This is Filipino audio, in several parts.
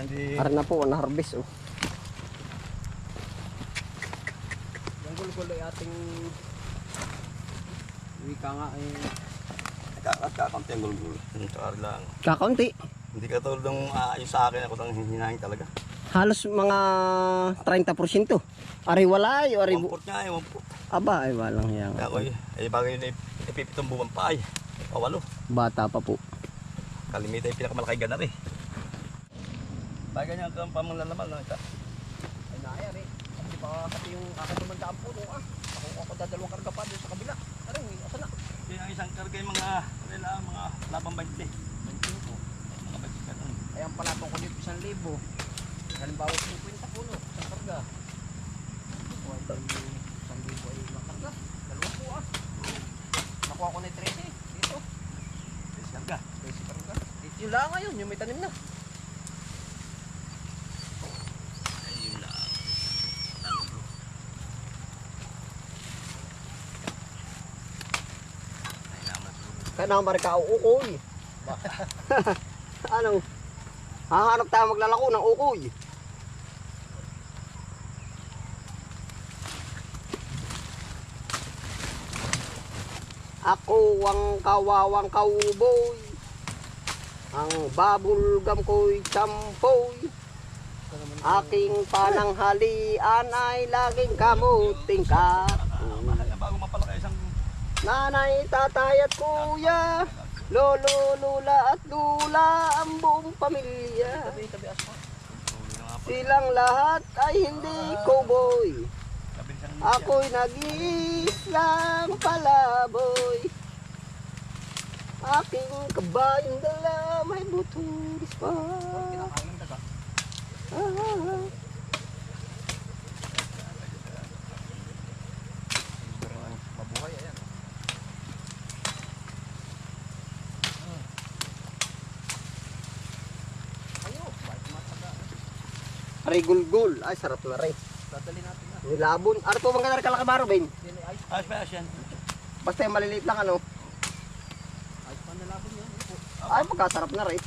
Kaya hindi... Ara na po, na-harvest oh. Yung gulgulo ay ating wika nga ay Kakaunti ang gulgulo. Tsaka lang. Kakaunti. Hindi ka tulad ng yung sa akin, ako lang hinahin talaga. Halos mga 30%. Ari walay, ari... Wamport nga eh, wamport. Aba, ay walang yan. Kaya ko bagay yun ipipitong buwan pa ay. Pawalo. Bata pa po. Kalimita yung pinakamalaki ganar eh. Bagay niya ang pamanglalaman no, ito. ay naayar eh. Kasi pa kasi yung akin tumandaan po no ah. Ako dadalawang karga pa doon sa kabila. Aray, asa na? Kaya ang isang karga yung mga labang 20. 25. Mga 20 ka nun. Ay ang palatong ko dito 1,000. Halimbawa 50 puno, isang karga. O ay 1,000 ay ilang karga. Dalawa po ah. Nakuha ko na yung 13 dito. Yes, karga. 13 karga. Yun lang ngayon, yung may tanim na. Ayun lang. Ay naman. Kaya na marika ukoy. Ano? Hahanap tayo maglalako ng ukoy. Ako ang kawawang kauboy. Ang babulgam ko'y champoy. Aking pananghalian ay laging kamuting ka. Bago mapalaki isang... Nanay, tatay at kuya, lolo, lula at lula, ang buong pamilya. Tabi asma. Silang lahat ay hindi cowboy. Ako'y nag-iisang palaboy. Aking kabayong dala may butulis pa. Kinakain daga. Ah, Mabuhay ayan. Ayo, bakit mataga? Aray gulgul. Ay, sarap na rin. Dadali natin na. Nilabon. Ano po bang ganar kalakabaro, Ben? Dili ay Ayos pa yan. Basta yung maliliit lang ano. ay panalabon yan. Ito. Ay, pagkasarap na rin.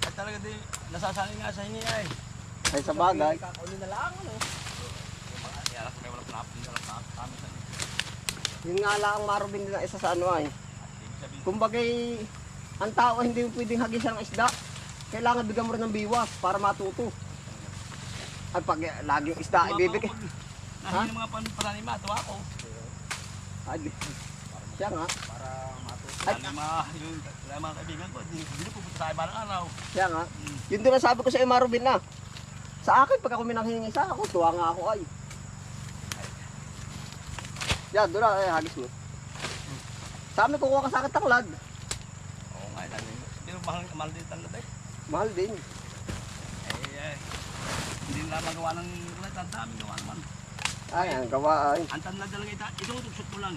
At talaga di, nasasanay nga sa inyo ay. Ay, sa bagay. Kakauli na lang ano. Yung mga iyalas may walang pinapin, walang kami sa inyo. Yun nga lang ang marubin nila isa sa ano ay. Ibig sabihin, Kumbagay, ang tao hindi pwedeng hagisan ng isda. Kailangan bigyan mo rin ng biwas para matuto. Ay, pag laging isda ibibigay. nahin ng mga pananima, tuwa ko. Ay, siya nga. Para matuto. Ay, Yung mga kaibigan ko, hindi pupunta sa iba ng araw. siya nga. Yun din ang sabi ko sa iyo, Marubin na. Sa akin, pagka kung minanghingi sa ako, tuwa nga ako ay. Yan, doon na, ay, hagis mo. Sa amin, kukuha ka sa akin taklad. Oo nga, hindi mahal din tanggap eh. Mahal din. Hindi na magawa ng ulit, ang daming gawa naman. Ay, ang gawa ay. Ang tanlad talaga ito tugsot mo lang.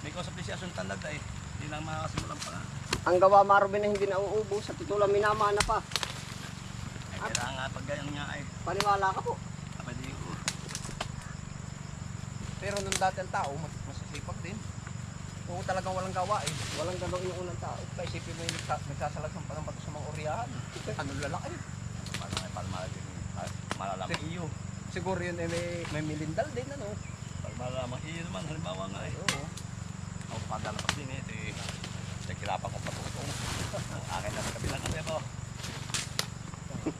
May kausap din siya sa tanlad ay, hindi lang makasimulan pa nga. Ang gawa, Marubin na hindi na uubos sa titulang minamana pa. Ay, kailangan nga pag ganyan nga ay, Paniwala ka po. pwede yung Pero nung dati ang tao, masasipag din. Kung talagang walang gawa eh. Walang ganong yung unang tao. Kaya isipin mo yung nagsasalag ng panang bato sa mga uriyahan. Ano lalaki? para malalamang iyo. Siguro yun eh, may milindal din ano. Para malalamang iyo naman, halimbawa nga eh. Oo. Ako pagdalapas din eh, ito eh. Nagkirapan ko patutong. Ang akin na sa kabilang kasi ako.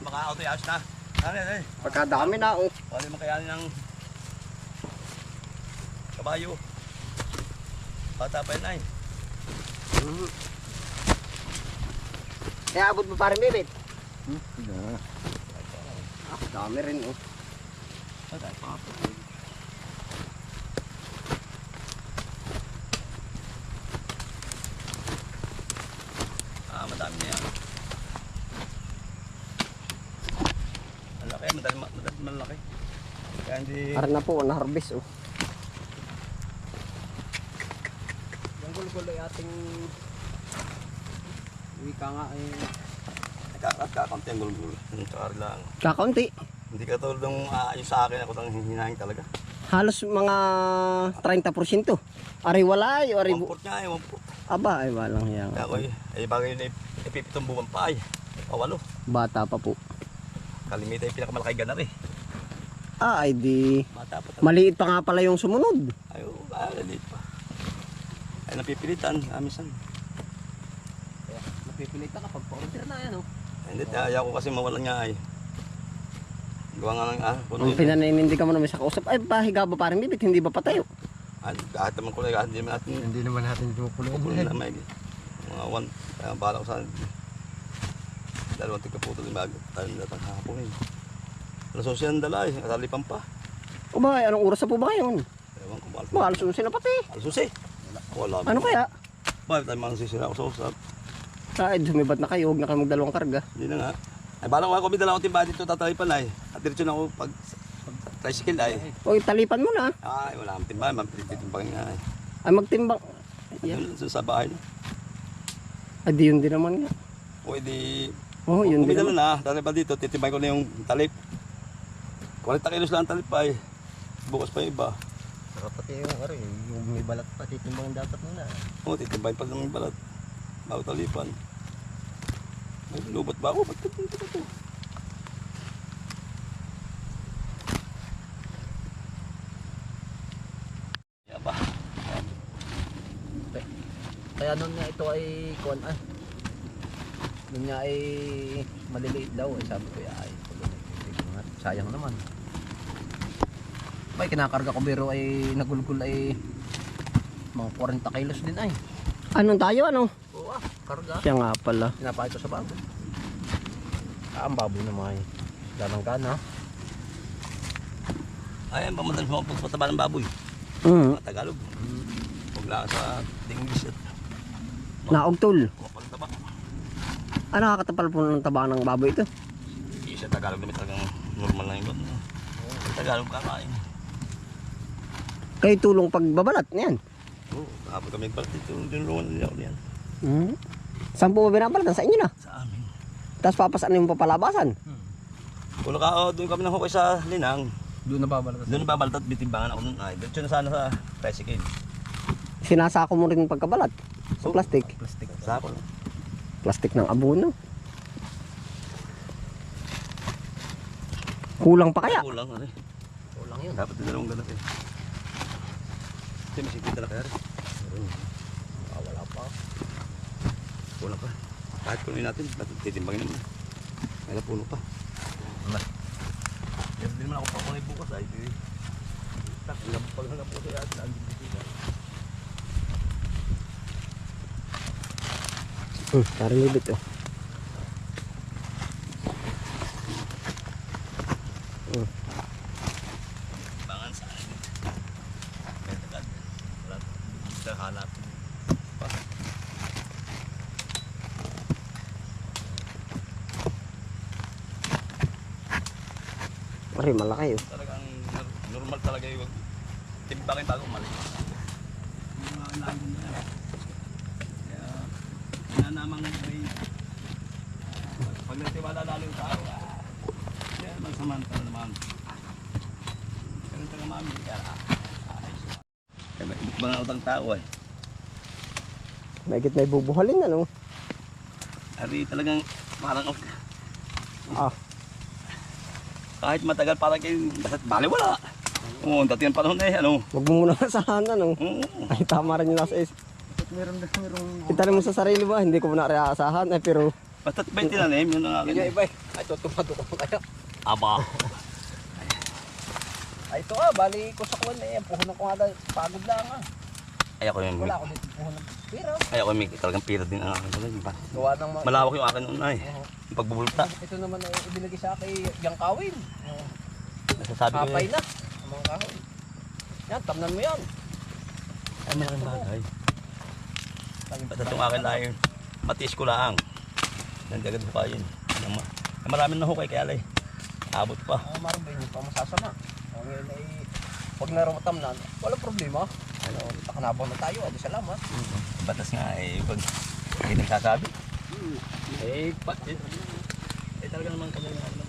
Mga auto ayos na. Ano yan eh? Pagkadami na, oh. Pwede makayanin ng kabayo. Bata pa yun ay. Kaya abot mo pa rin, Bibit. Yeah. Ah, dami rin, oh. Bata pa. Madami na yan. Malaki, malaki. Kaya hindi... Ara na po, na-harvest, oh. Yung gulgulo ay ating wika nga ay Kakaunti ang gulgulo. Tsaka lang. Kakaunti. Hindi ka tulad ng yung sa akin, ako lang hinahin talaga. Halos mga 30%. Ari walay, ari... Wamport nga eh, wamport. Aba, ay walang yan. Kaya ko bagay yun ipipitong buwan pa ay. Pawalo. Bata pa po. Kalimita yung pinakamalaki ganar eh. Ah, ay di. Bata pa talaga. Maliit pa nga pala yung sumunod. Ay, oo, liit pa. Ay, napipilitan. Amisan. Kaya napipilitan ka pag pa-order na yan, oh. Hindi, ayaw ko kasi mawalan nga ay. Gawa nga ng Ang pinanainindi ka mo naman sa kausap. Ay, pahiga ba parang bibit? Hindi ba patayo? Kahit naman kulay, kahit hindi naman natin Pumupuloy na may mga 1. Kaya bahala ko sa dalawang tigkaputo din bago. Tayo nila hapon eh. Alas 11 ang dala eh. Kasalipan pa. O ba, anong oras na po ba ngayon? Ewan ko ba. Baka alas 11 na pati. Alas 11. Wala. Ano kaya? Bakit tayo mga sisira ako sa usap? Ay, sumibat na kayo. Huwag na kayo magdalawang karga. Hindi na nga. Ay, balang ko may dalawang timba dito tatalipan ay. At diretso na ako pag tricycle ay. O, talipan mo na. Ay, wala akong timba. Mapititimbang nga ay. Ay, magtimbang. Yan. Sa bahay na. Ay, di yun din naman nga. O edi, Oh, yun din kumidala naman. na. Dali pa dito, titimbay ko na yung talip. 40 kilos lang ang talip pa eh. Bukas pa yung iba. Saka pati yung yung may balat pa, titimbang dapat muna. O, titimbay pa lang yung balat. Bago talipan. May lubot ba ako? Ba't ito? Kaya ba? Kaya nun nga ito ay kuwan ay. Nun nga ay maliliit daw ay sabi ko ay sayang naman. Bay kinakarga ko biro ay nagulgul ay mga 40 kilos din ay. Anong tayo, ano? Oo karga. Siya nga pala. Pinapakita sa baboy. Ang baboy naman ay ganang gana. Ay, ang pamadalas mo pagpataba ng baboy. Mm. Mga Tagalog. Huwag lang sa English at Naugtol. mapagtaba. Ah, nakakatapal po ng taba ng baboy ito. Hindi siya Tagalog naman talagang normal lang yung baboy. Tagalog kakain. Kayo tulong pagbabalat. Yan. Oo, kapag kami nagpalat dito, dinulungan nila ako niyan. Mm. Saan po ba binabalatan? Sa inyo na. Sa amin. Tapos papasan yung papalabasan. Kung doon kami nang hukay sa Linang, Doon nababalatan. doon nababalta at bitimbangan ako nun. Ay, diretso na sana sa tricycle. Sinasako mo rin pagkabalat. Sa plastic. Plastic. Sako lang. Plastic ng abono. Kulang pa kaya? Kulang, ano eh. Kulang yun. Dapat din dalawang ganap eh. Ito, may sipit na kaya rin. Wala pa. Kulang pa. Kahit kunin natin, titimbangin naman. May napuno pa. Yan din naman ako pa kulay bukas ay. Taklang pag hanap po kaya at nandun dito. Parang libit oh. Bangan sa akin. Kaya tagad. Wala. Hindi hanap. Pare, malaki oh. Talagang normal talaga yung timbangin bago umalis. Mga lago na yan. Kaya, nanamang may pag nagtiwala lalo yung tao, kaya magsamantala naman. Ganun talaga mami, kaya ayos. Kaya may mga utang tao eh. Mahigit na ibubuhalin ano. Ari talagang parang Ah, kahit matagal parang kayo, basta't baliwala. Oo, dati ang panahon eh, ano. wag mo muna asahan ano. Oo. Ay, tama rin yung nasa is. Merong Itanong mo sa sarili ba, hindi ko muna rin aasahan. Eh, pero Basta't 20 na yun ang akin. Yun yung iba eh. Ay tutumado ko kaya. Aba. Ay ito bali ko sa kuwan eh. Puhunan ko nga dahil pagod lang ah. Ay ako yung Wala ako dito puhunan. Pero Ay ako may talagang pira din ang akin. gawa ng mga... Malawak yung akin noon ay. Yung pagbubulta. Ito naman ay ibinigay sa akin yung kawin. Nasasabi ko Kapay eh. na. Ang mga kawin. Yan, tamnan mo yan. Ay malaking bagay. Basta itong akin ay matiis ko lang. Nandiagad hukayin. Maraming na hukay kaya alay. Abot pa. Maroon ba yun pa masasama? Ngayon ay pag narumatam na, wala problema. Ano, takanabang na tayo. Adi salamat. Batas nga eh. Pag hindi nagsasabi. Eh, Eh talaga naman kami nga naman.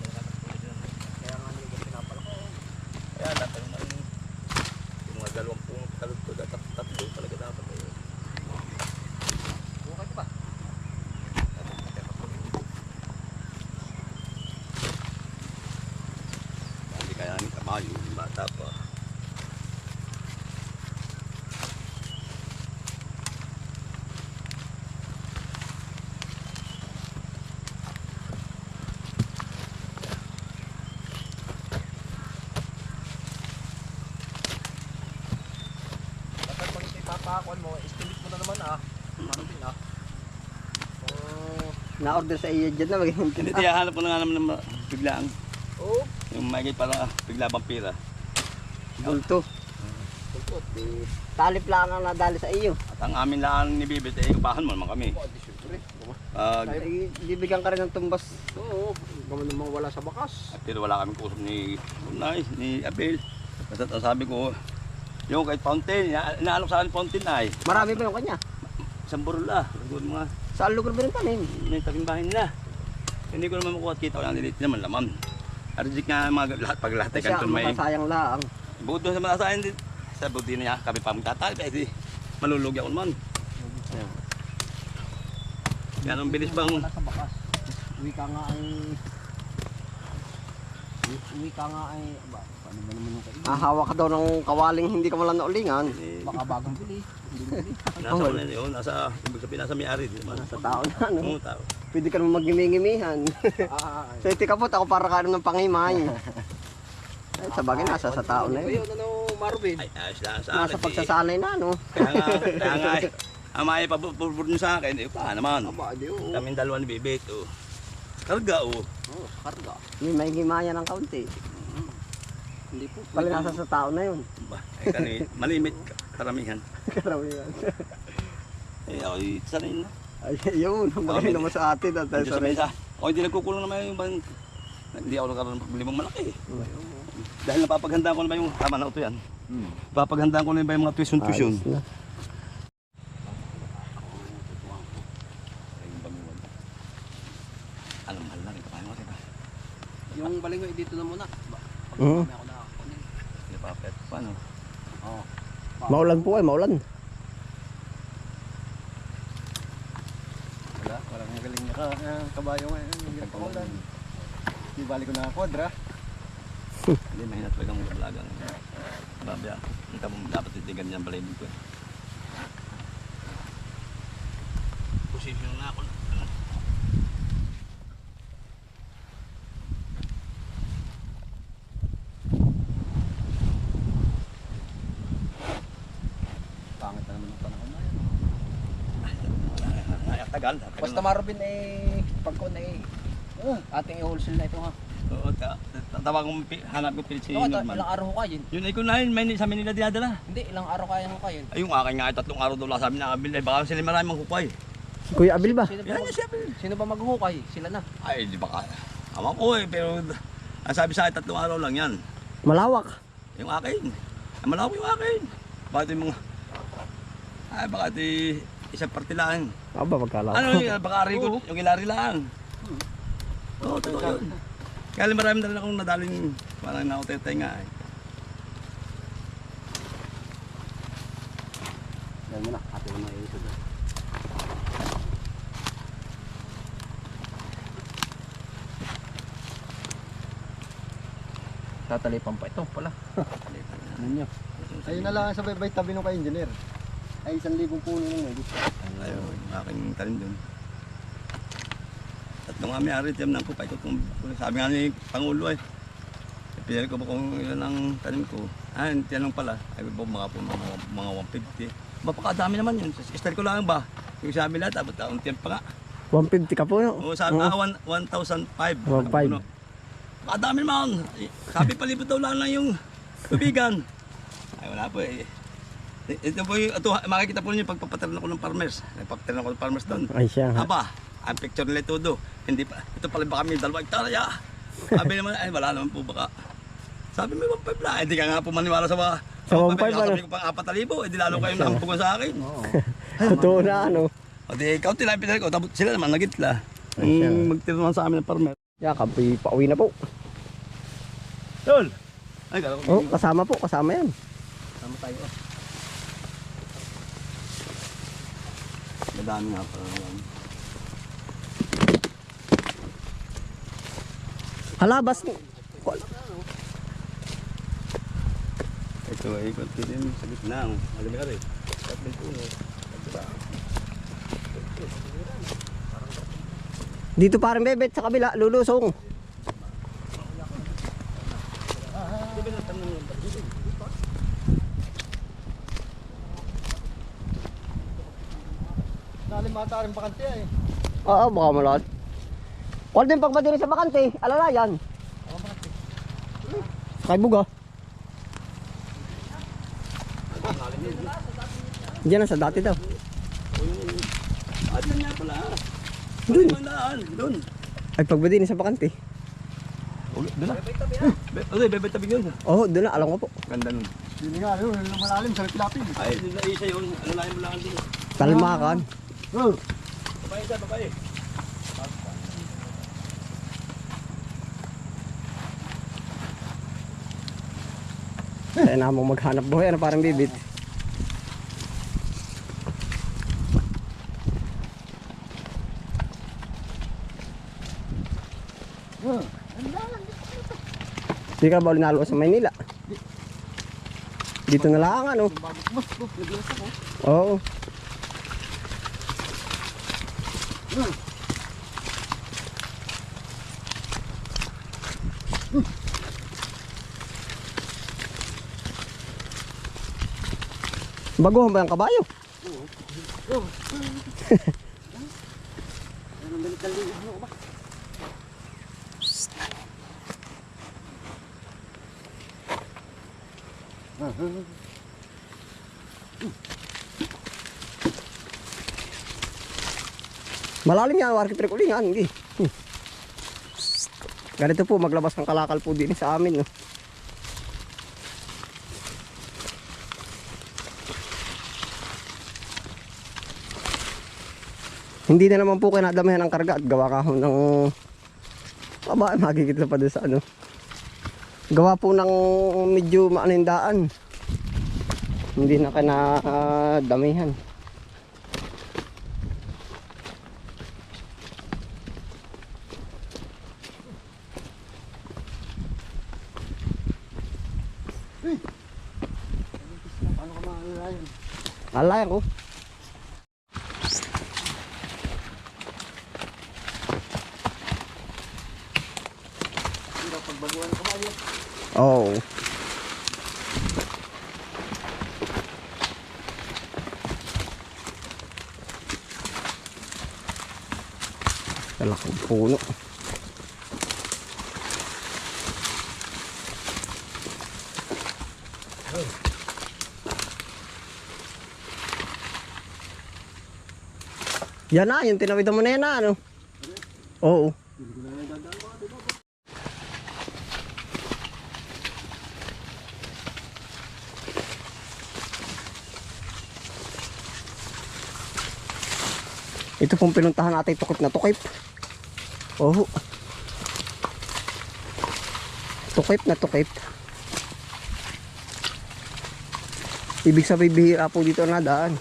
kaya nga nila pinapalako. Kaya dapat naman yung mga 20 kalugtod at tatlo talaga dapat eh. Bukay pa. Ayun, bata pa. Dapat pag ito ipapakuan mo, estimate mo na naman Marvin Na-order sa iyo dyan na magiging Hindi, tiyahanap ko na nga naman ng biglaan. Oo. Yung may para bigla vampira. bulto. Talip lang ang nadali sa iyo. At ang amin lang ni Bibit, upahan mo naman kami. Di syempre. Ay, bibigyan ka rin ng tumbas. Oo. Gaman namang wala sa bakas. pero wala kaming kusap ni Unay, ni Abel. Basta sabi ko, yung kahit fountain, inaalok sa akin fountain ay. Marami pa yung kanya. Isang burol ah. Siguro mga Saan lugar ba rin tanim? may tabing bahay nila. Hindi ko naman makuha at kita ko lang nilitin naman laman. Arjik nga mga lahat pag lahat ay Kasi kanton may. makasayang lang. Bukod doon sa mga sayan din. Sa buti na niya kami pa magtatali. Kasi malulugi ako naman. Yan ang bilis bang. Wala sa bakas. Uwi ka nga ay paano ba naman yung kainin? Hawak ka daw ng kawaling hindi ka malang naulingan. Baka bagong bili. Hindi mo bili. Nasa wala yun. Nasa, ibig sabihin nasa may-ari. Di ba? Sa tao na ano. Oo, tao. Pwede ka naman magimingimihan. So iti kapot ako para kain ng pangimay. Ay, sa bagay nasa sa tao na yun. Ayun, Marvin? Ay, ayos lang sa Nasa akin. pagsasanay na ano. Kaya nga, ang may pabubur nyo sa akin, pa naman. Aba, di oo. Kaming dalawa ni Bibit, oh. Karga, oh. Oo, karga. May gimaya ng kaunti. Hindi po. Pala nasa sa tao na yun. Ba, ay malimit karamihan. Karamihan. Eh, ako, sanay na. Ay, yun. Ang bagay naman sa atin. At Diyos sa mesa. O, hindi nagkukulong naman yung bang, hindi ako nagkaroon ng problemang malaki. Dahil napapaghandaan ko na ba yung, tama na ito yan. Napapaghandaan ko na ba yung mga tuition. Ano, mahal na rin. Paano ka diba? Yung balingoy dito na muna. Pag Mhm. ako nakakunin. Hindi pa, pet. Paano? Oo. Maulan po ay maulan. Wala, walang magaling na kabayo ngayon. Yung paulan. Di bali ko na kodra. Hindi, mahina talaga mong gablagang. Babaya, hindi ka mo dapat titigan niyan pala yung ko. Posisyon na ako. Pangit na naman ang panahon na yan. Ay, tagal. Basta Marvin pagkon ating i-wholesale na ito ha. Oo, tatawag kong hanap ko pilit si Oo, Norman. ilang araw ho kayo? Yun ay kung nahin, may sa Manila dinadala. Hindi, ilang araw kaya ho kayo? Ay, yung akin nga, 3 araw daw lang sabi na Abil. Ay, baka sila maraming manghukay. Kuya Abil ba? Sino ba, Yan yung sabi. sino ba maghuhukay? Sila na. Ay, di ba ka? Awan ko eh, pero ang sabi sa akin, 3 araw lang yan. Malawak. Yung akin. Ay, malawak yung akin. Bakit yung mga... Ay, baka di isang parte lang. Aba, magkalawak. Ano yung baka arigod, yung ilari lang. Oo, totoo yun. Kaya marami na rin akong nadaling parang nautetay nga eh. Yan mo na, ate mo na yung ito. Tatalipan pa ito pala. Ano nyo? Ayun na lang sa baybay tabi nung ka-engineer. Ay, 1,000 puno nung may gusto. Ayun, yung aking tanim dun. Tatlong nga may-ari, tiyam na po, paikot kong, sabi nga ni Pangulo eh. Pinili ko po kung ilan ang tanim ko. Ah, tinanong pala, ay po mga 150. Mapakadami naman yun, style ko lang ba? Yung sabi lahat, dapat kauntiyan pa nga. 150 ka po. No? Oo, sabi nga 1,005. 1,500. Makadami naman. Sabi palibot daw lang yung tubigan. Ay wala po eh. Ito po yung, makikita po niyo pagpapaterno ko ng farmers. Nagpapaterno ko ng farmers doon. Ay siya. Aba, ang picture nila todo. Hindi pa, ito pala ba kami 2 hektarya. Sabi naman, ay wala naman po baka. Sabi may 1,500 lang. Hindi ka nga po maniwala sa mga. Sa 1,500 Sabi ko pang 4,000. Hindi lalo kayong nakampugan sa akin. Totoo na ano. O di, ikaw tila pinili ko. Tapos sila naman nagitla. Ay, siya. Magtiro naman sa amin ng farmer. Yakap, pauwi na po. Tol! Ay, kala ko. Oh, kasama po, kasama yan. Sama tayo. Madami nga pala naman. Halabas mo. So, ikot ko din sa gitna. Alam mo rin. Tatlong puno. Dito parang bebet sa kabila, lulusong. Dali mata rin bakante eh. Oo, baka malot. Wala din pagmadiri sa bakante, alalayan. Kay buga. Diyan na sa dati daw. At yan nga pala. Doon. Mandaan. Doon. Ay pagmadiri sa bakante. Doon na. Okay, bebe-tabi yun. Oo, doon na, alam ko po. Ganda nun. Hindi nga, yun malalim sa pilapin. Ay, doon na isa yun. Ano lang mo lang din. Talmakan. Oh, Babae isa, babae. Kaya na mo maghanap buhay, ano parang bibit. Hindi ka ba linalo sa Maynila? Dito na lang ano. mas ko, naglas ako. Oo. Baguhan ba yung kabayo? Malalim yan, warki prekulingan, hindi. Ganito po, maglabas ng kalakal po din sa amin, no. Hindi na naman po kayo nadamihan ng karga at gawa kahon ng aba, makikita pa doon sa ano. Gawa po ng medyo maanindaan. Hindi na kayo nadamihan. Paano ka maalalayan? Alayan ko. Hindi pagbaguhan ng kabayo. Oo. Talaking puno. Yan na, yung tinawidan mo na yan na, ano? Oo. Ito pong pinuntahan natin, tukip na tukip. Oo. Tukip na tukip. Ibig sabihin bihira po dito na daan.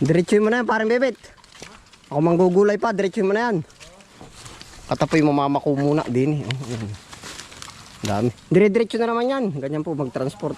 Diretsuhin mo na yan, parang bebet. Ako manggugulay pa, diretsuhin mo na yan. Katapoy mo mama ko muna din. Dami. Dire-diretso na naman yan. Ganyan po mag-transport.